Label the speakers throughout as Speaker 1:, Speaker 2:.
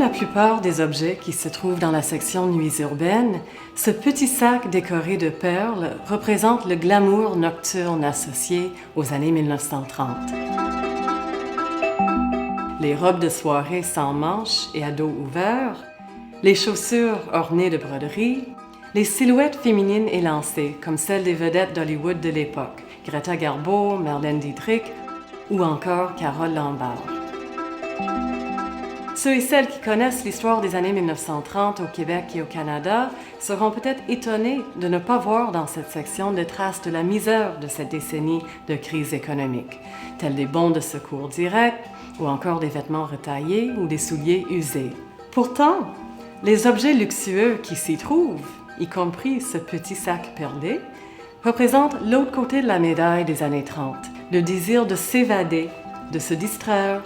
Speaker 1: la plupart des objets qui se trouvent dans la section Nuits urbaines, ce petit sac décoré de perles représente le glamour nocturne associé aux années 1930. Les robes de soirée sans manches et à dos ouvert, les chaussures ornées de broderies, les silhouettes féminines élancées comme celles des vedettes d'Hollywood de l'époque, Greta Garbo, Marlène Dietrich ou encore Carole Lombard. Ceux et celles qui connaissent l'histoire des années 1930 au Québec et au Canada seront peut-être étonnés de ne pas voir dans cette section des traces de la misère de cette décennie de crise économique, tels des bons de secours directs ou encore des vêtements retaillés ou des souliers usés. Pourtant, les objets luxueux qui s'y trouvent, y compris ce petit sac perlé, représentent l'autre côté de la médaille des années 30, le désir de s'évader, de se distraire,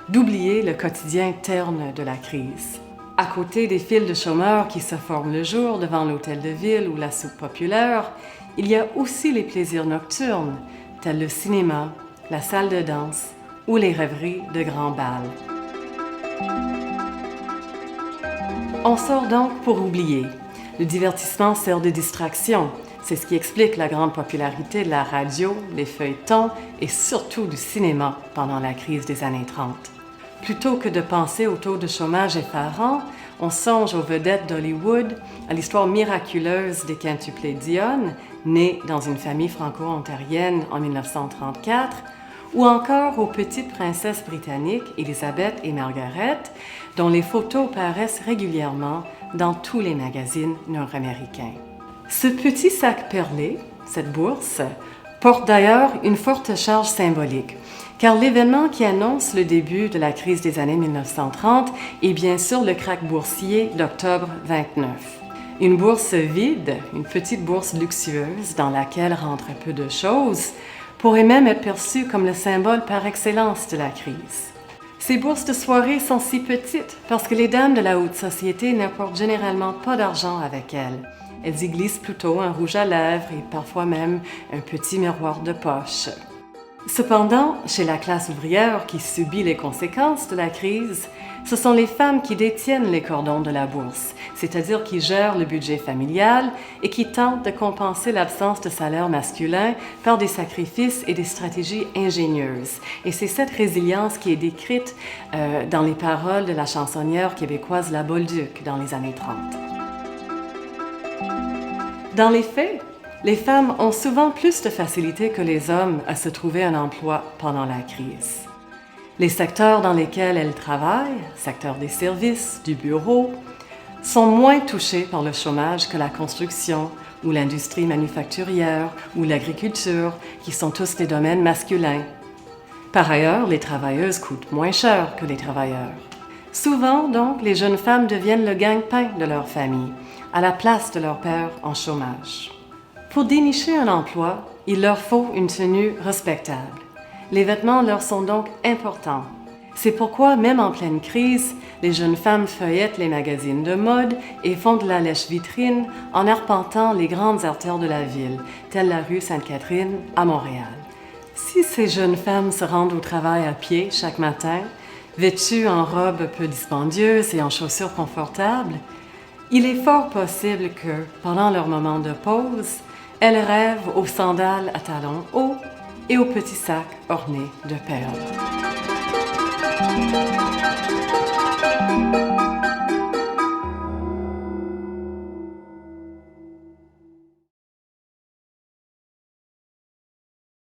Speaker 1: d'oublier le quotidien terne de la crise. À côté des files de chômeurs qui se forment le jour devant l'hôtel de ville ou la soupe populaire, il y a aussi les plaisirs nocturnes, tels le cinéma, la salle de danse ou les rêveries de grands bals. On sort donc pour oublier. Le divertissement sert de distraction. C'est ce qui explique la grande popularité de la radio, des feuilletons et surtout du cinéma pendant la crise des années 30. Plutôt que de penser au taux de chômage effarant, on songe aux vedettes d'Hollywood, à l'histoire miraculeuse des quintuplés Dionne, nés dans une famille franco-ontarienne en 1934, ou encore aux petites princesses britanniques Elizabeth et Margaret, dont les photos paraissent régulièrement dans tous les magazines nord-américains. Ce petit sac perlé, cette bourse, porte d'ailleurs une forte charge symbolique, car l'événement qui annonce le début de la crise des années 1930 est bien sûr le krach boursier d'octobre 29. Une bourse vide, une petite bourse luxueuse dans laquelle rentrent peu de choses, pourrait même être perçue comme le symbole par excellence de la crise. Ces bourses de soirée sont si petites parce que les dames de la haute société n'apportent généralement pas d'argent avec elles. Elles y glissent plutôt un rouge à lèvres et parfois même un petit miroir de poche. Cependant, chez la classe ouvrière qui subit les conséquences de la crise, ce sont les femmes qui détiennent les cordons de la bourse, c'est-à-dire qui gèrent le budget familial et qui tentent de compenser l'absence de salaire masculin par des sacrifices et des stratégies ingénieuses. Et c'est cette résilience qui est décrite dans les paroles de la chansonnière québécoise La Bolduc dans les années 30. Dans les faits, les femmes ont souvent plus de facilité que les hommes à se trouver un emploi pendant la crise. Les secteurs dans lesquels elles travaillent, secteur des services, du bureau, sont moins touchés par le chômage que la construction ou l'industrie manufacturière ou l'agriculture, qui sont tous des domaines masculins. Par ailleurs, les travailleuses coûtent moins cher que les travailleurs. Souvent, donc, les jeunes femmes deviennent le gagne-pain de leur famille, à la place de leur père en chômage. Pour dénicher un emploi, il leur faut une tenue respectable. Les vêtements leur sont donc importants. C'est pourquoi, même en pleine crise, les jeunes femmes feuillettent les magazines de mode et font de la lèche-vitrine en arpentant les grandes artères de la ville, telle la rue Sainte-Catherine à Montréal. Si ces jeunes femmes se rendent au travail à pied chaque matin, vêtues en robes peu dispendieuses et en chaussures confortables, il est fort possible que, pendant leur moment de pause, elles rêvent aux sandales à talons hauts et aux petits sacs ornés de perles.